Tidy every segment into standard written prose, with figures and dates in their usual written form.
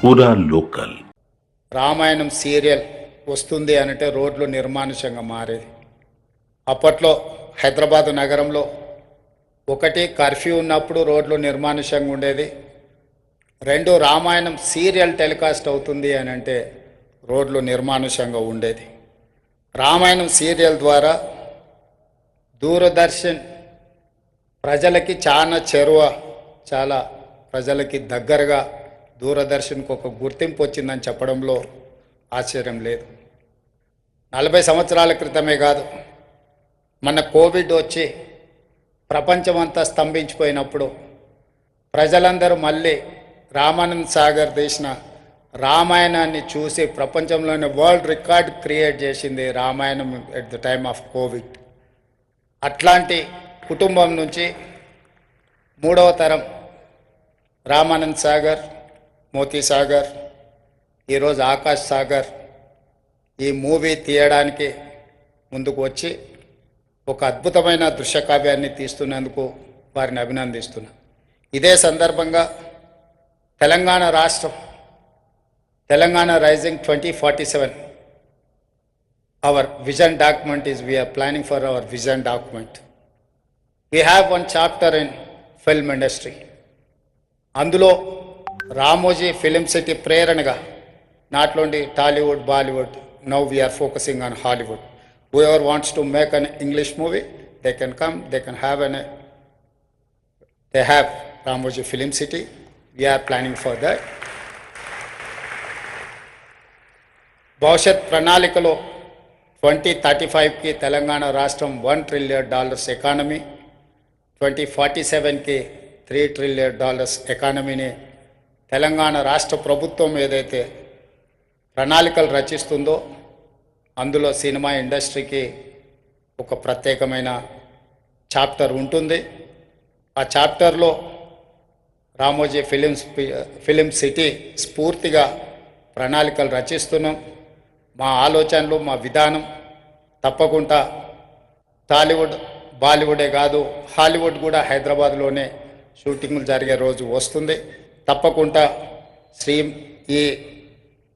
పూరా local. Ramayanam serial వస్తుంది అంటే రోడ్లు నిర్మానుష్యంగా మారేది. అప్పట్లో హైదరాబాదు నగరంలో ఒకటి కర్ఫ్యూ ఉన్నప్పుడు రోడ్లు నిర్మానుష్యంగా ఉండేది, రెండు రామాయణం సీరియల్ టెలికాస్ట్ అవుతుంది అని అంటే రోడ్లు నిర్మానుష్యంగా ఉండేది. రామాయణం సీరియల్ ద్వారా దూరదర్శన్ ప్రజలకి చాలా ప్రజలకి దగ్గరగా దూరదర్శన్కు ఒక గుర్తింపు వచ్చిందని చెప్పడంలో ఆశ్చర్యం లేదు. 40 సంవత్సరాల క్రితమే కాదు, మన కోవిడ్ వచ్చి ప్రపంచమంతా స్తంభించిపోయినప్పుడు ప్రజలందరూ మళ్ళీ రామానంద్ సాగర్ తీసిన రామాయణాన్ని చూసి ప్రపంచంలోనే వరల్డ్ రికార్డ్ క్రియేట్ చేసింది Ramayanam at the time of Covid. అట్లాంటి కుటుంబం నుంచి మూడవ తరం రామానంద్ సాగర్, మోతీ సాగర్, ఈరోజు ఆకాష్ సాగర్ ఈ మూవీ తీయడానికి ముందుకు వచ్చి ఒక అద్భుతమైన దృశ్యకావ్యాన్ని తీస్తున్నందుకు వారిని అభినందిస్తున్నా. ఇదే సందర్భంగా తెలంగాణ రాష్ట్రం, Telangana rising 2047 our vision document is we are planning for our vision document. We have one chapter in film industry. అందులో రామోజీ ఫిలిం సిటీ ప్రేరణగా not only Tollywood, Bollywood, now we are focusing on Hollywood. Whoever wants to make an English movie, they can come, they can have they have Ramoji Film City. We are planning for that. భవిష్యత్ ప్రణాళికలో 2035కి తెలంగాణ రాష్ట్రం $1 trillion economy, 2047కి $3 trillion ఎకానమీని Telangana రాష్ట్ర ప్రభుత్వం ఏదైతే ప్రణాళికలు రచిస్తుందో అందులో cinema ఇండస్ట్రీకి ఒక ప్రత్యేకమైన చాప్టర్ ఉంటుంది. ఆ చాప్టర్లో రామోజీ ఫిలిం సిటీ స్ఫూర్తిగా ప్రణాళికలు రచిస్తున్నాం. మా ఆలోచనలు, మా విధానం తప్పకుండా టాలీవుడ్, బాలీవుడే కాదు హాలీవుడ్ కూడా హైదరాబాద్లోనే షూటింగ్లు జరిగే రోజు వస్తుంది. తప్పకుండా ఈ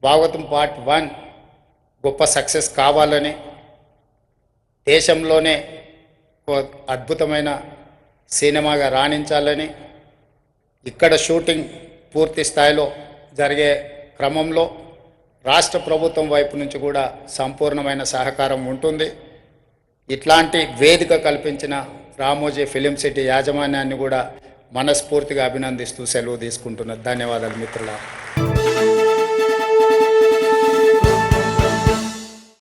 భాగవతం పార్ట్ 1 గొప్ప సక్సెస్ కావాలని, దేశంలోనే అద్భుతమైన సినిమాగా రాణించాలని, ఇక్కడ షూటింగ్ పూర్తి స్థాయిలో జరిగే క్రమంలో రాష్ట్ర ప్రభుత్వం వైపు నుంచి కూడా సంపూర్ణమైన సహకారం ఉంటుంది. ఇట్లాంటి వేదిక కల్పించిన రామోజీ ఫిలిం సిటీ యాజమాన్యాన్ని కూడా మనస్ఫూర్తిగా అభినందిస్తూ సెలవు తీసుకుంటున్నాను. ధన్యవాదాలు మిత్రులారా.